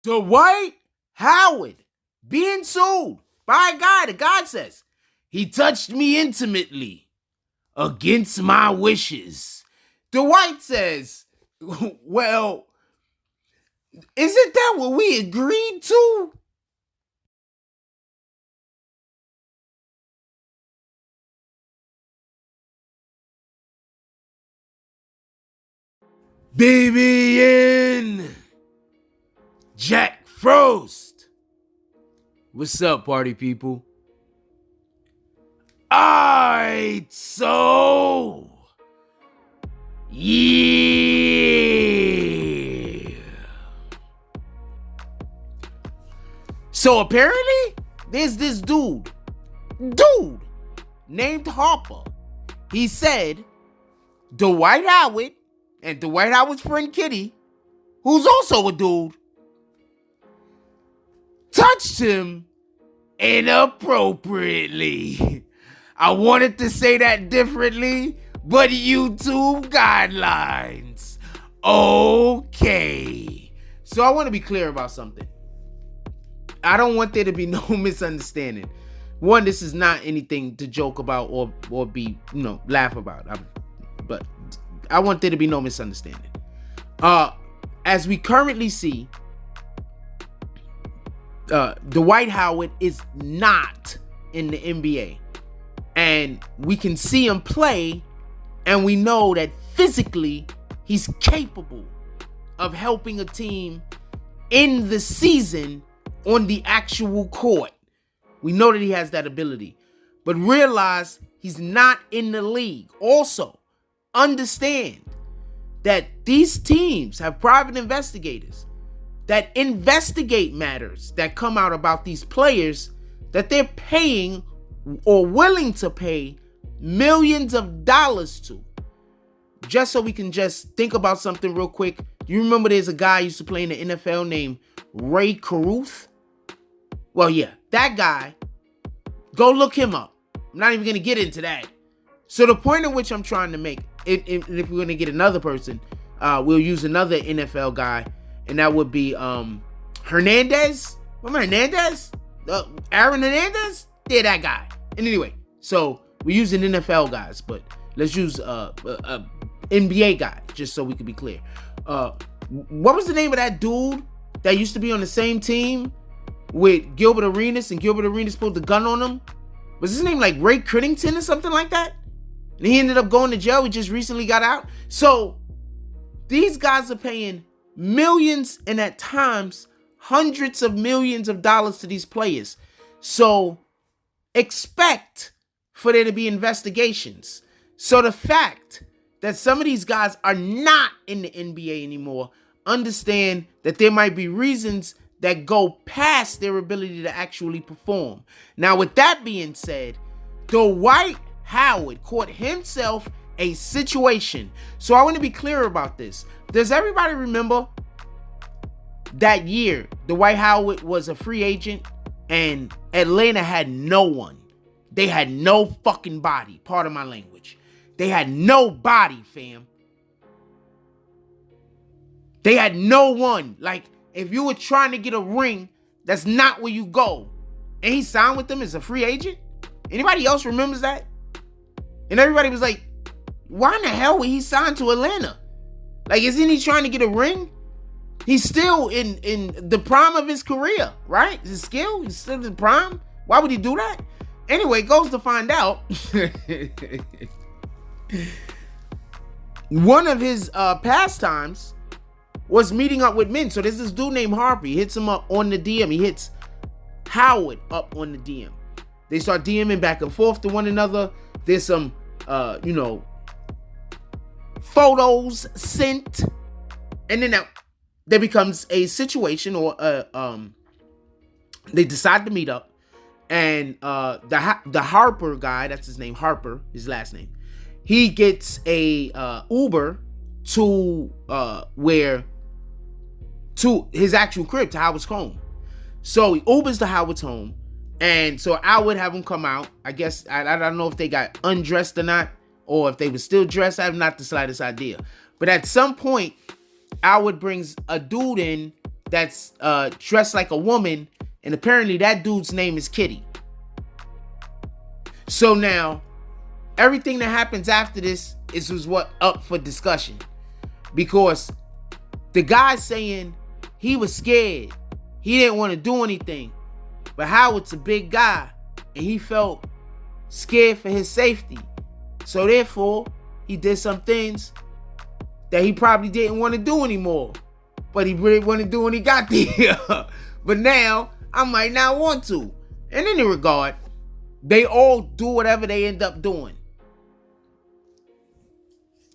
Dwight Howard being sued by a guy. The guy says, he touched me intimately against my wishes. Dwight says, well, isn't that what we agreed to? Baby in Jack Frost. What's up, party people? Alright, so yeah. So apparently, there's this dude named Harper. He said Dwight Howard and Dwight Howard's friend Kitty, who's also a dude, touched him inappropriately. I wanted to say that differently, but YouTube guidelines. Okay. So I want to be clear about something. I don't want there to be no misunderstanding. One, this is not anything to joke about or be, laugh about. But I want there to be no misunderstanding. As we currently see, Dwight Howard is not in the NBA. And we can see him play, and we know that physically he's capable of helping a team in the season on the actual court. We know that he has that ability. But realize he's not in the league. Also, understand that these teams have private investigators that investigate matters that come out about these players that they're paying or willing to pay millions of dollars to. Just so we can just think about something real quick. You remember there's a guy who used to play in the NFL named Ray Caruth? Well, yeah, that guy. Go look him up. I'm not even going to get into that. So the point at which I'm trying to make, if we're going to get another person, we'll use another NFL guy, and that would be Hernandez. Remember Hernandez? Aaron Hernandez? Yeah, that guy. And anyway, so we're using NFL guys, but let's use NBA guy, just so we can be clear. What was the name of that dude that used to be on the same team with Gilbert Arenas, and Gilbert Arenas pulled the gun on him? Was his name like Ray Crittenden or something like that? And he ended up going to jail. He just recently got out. So these guys are paying millions and at times hundreds of millions of dollars to these players. So expect for there to be investigations. So the fact that some of these guys are not in the NBA anymore, understand that there might be reasons that go past their ability to actually perform. Now, with that being said, Dwight Howard caught himself a situation. So I want to be clear about this. Does everybody remember that year Dwight Howard was a free agent and Atlanta had no one? They had no fucking body. Pardon my language. They had no body, fam. They had no one. Like, if you were trying to get a ring, that's not where you go. And he signed with them as a free agent? Anybody else remembers that? And everybody was like, why in the hell would he sign to Atlanta? Like, isn't he trying to get a ring? He's still in the prime of his career, right? His skill, he's still in the prime. Why would he do that? Anyway, goes to find out, one of his pastimes was meeting up with men. So there's this dude named Harper. He hits him up on the DM. He hits Howard up on the DM. They start DMing back and forth to one another. There's some, photos sent. And then there becomes a situation, or they decide to meet up. And the Harper guy, that's his name, Harper, his last name, he gets a Uber to his actual crib, to Howard's home. So he Ubers to Howard's home, and so I would have him come out. I guess I don't know if they got undressed or not, or if they were still dressed. I have not the slightest idea. But at some point, Howard brings a dude in that's dressed like a woman, and apparently that dude's name is Kitty. So now, everything that happens after this is what up for discussion, because the guy's saying he was scared, he didn't want to do anything, but Howard's a big guy and he felt scared for his safety, so therefore he did some things that he probably didn't want to do anymore, but he really wanted to do when he got there. But now I might not want to. In any regard, they all do whatever they end up doing.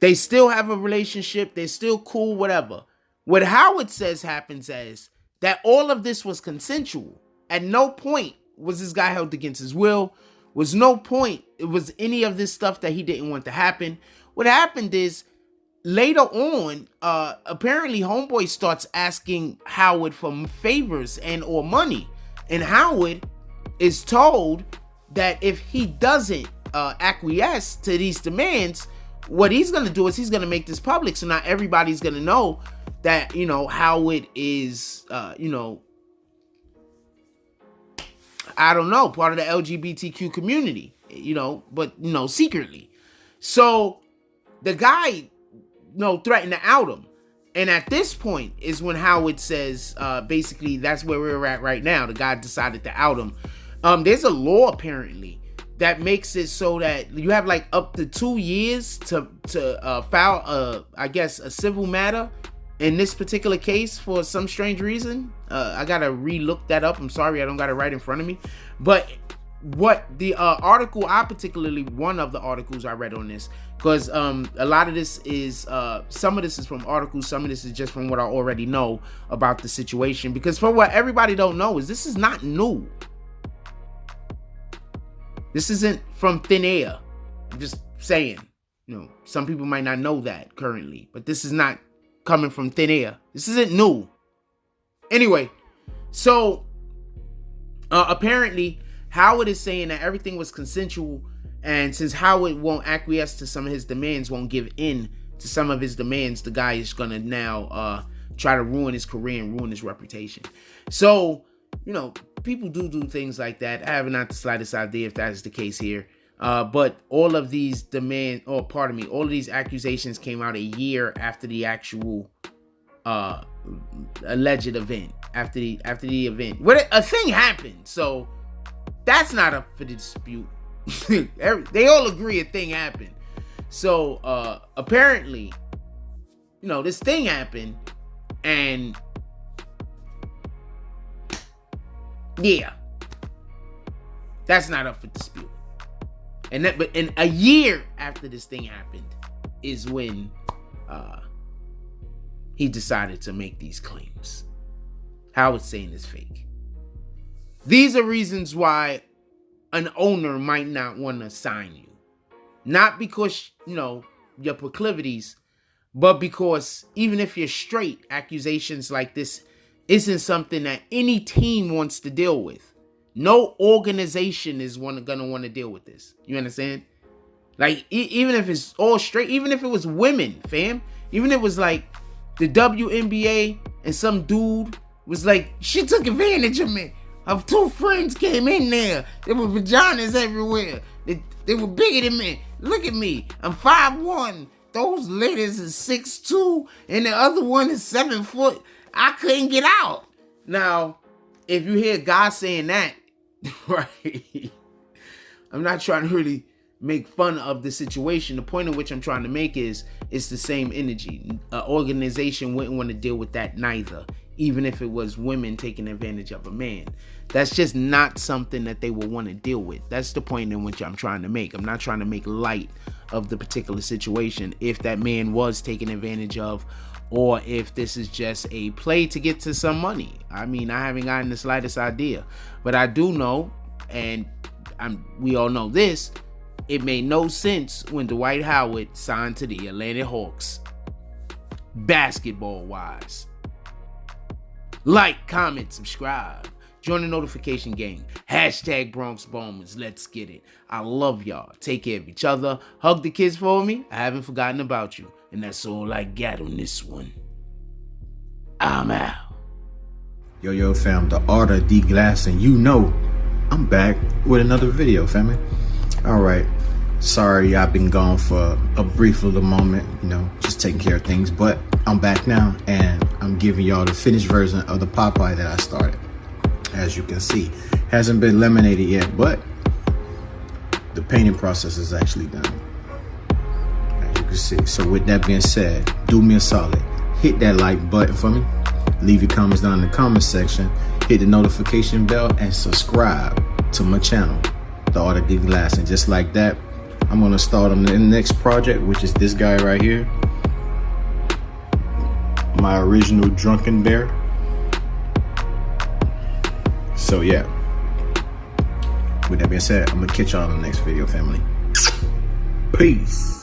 They still have a relationship. They're still cool, whatever. What Howard says happens is that all of this was consensual. At no point was this guy held against his will. Was no point it was any of this stuff that he didn't want to happen. What happened is, later on, apparently Homeboy starts asking Howard for favors and or money. And Howard is told that if he doesn't acquiesce to these demands, what he's going to do is he's going to make this public. So now everybody's going to know that, Howard is, I don't know, part of the LGBTQ community, but, secretly. So the guy, threatened to out him. And at this point is when Howard says, basically, that's where we're at right now. The guy decided to out him. There's a law apparently that makes it so that you have like up to 2 years to file a civil matter in this particular case for some strange reason. I gotta re-look that up. I'm sorry, I don't got it right in front of me. But what the article, one of the articles I read on this, because a lot of this is, some of this is from articles, some of this is just from what I already know about the situation. Because for what everybody don't know is this is not new. This isn't from thin air. I'm just saying, some people might not know that currently, but this is not coming from thin air. This isn't new. Anyway, so apparently Howard is saying that everything was consensual, and since Howard won't acquiesce to some of his demands, won't give in to some of his demands, the guy is gonna now try to ruin his career and ruin his reputation. So, people do things like that. I have not the slightest idea if that is the case here. But all of these all of these accusations came out a year after the actual alleged event. After the event, a thing happened. So that's not up for the dispute. They all agree a thing happened. So apparently, this thing happened, and yeah, that's not up for dispute. But a year after this thing happened is when he decided to make these claims. Howard's saying it's fake. These are reasons why an owner might not want to sign you. Not because, your proclivities, but because even if you're straight, accusations like this isn't something that any team wants to deal with. No organization is gonna want to deal with this. You understand? Like, even if it's all straight, even if it was women, fam, even if it was like the WNBA and some dude was like, she took advantage of me. Her two friends came in there. There were vaginas everywhere. They were bigger than me. Look at me. I'm 5'1". Those ladies is 6'2", and the other one is 7 foot. I couldn't get out. Now, if you hear guys saying that, right, I'm not trying to really make fun of the situation. The point in which I'm trying to make is it's the same energy. An organization wouldn't want to deal with that neither, even if it was women taking advantage of a man. That's just not something that they will want to deal with. That's the point in which I'm trying to make. I'm not trying to make light of the particular situation, if that man was taken advantage of, or if this is just a play to get to some money. I mean, I haven't gotten the slightest idea, but I do know, and we all know this, it made no sense when Dwight Howard signed to the Atlanta Hawks, basketball-wise. Like, comment, subscribe. Join the notification gang. Hashtag Bronx Bombers. Let's get it. I love y'all. Take care of each other. Hug the kids for me. I haven't forgotten about you. And that's all I got on this one. I'm out. Yo fam, the art of deglassing. You know I'm back with another video, family. Alright, sorry I've been gone for a brief little moment, you know, just taking care of things, but I'm back now and I'm giving y'all the finished version of the Popeye that I started. As you can see, hasn't been laminated yet, but the painting process is actually done, as you can see. So with that being said, do me a solid, hit that like button for me, leave your comments down in the comment section, hit the notification bell, and subscribe to my channel, The Art of Deglassing. Just like that, I'm gonna start on the next project, which is this guy right here, my original Drunken Bear. So yeah, with that being said, I'm gonna catch y'all in the next video, family. Peace.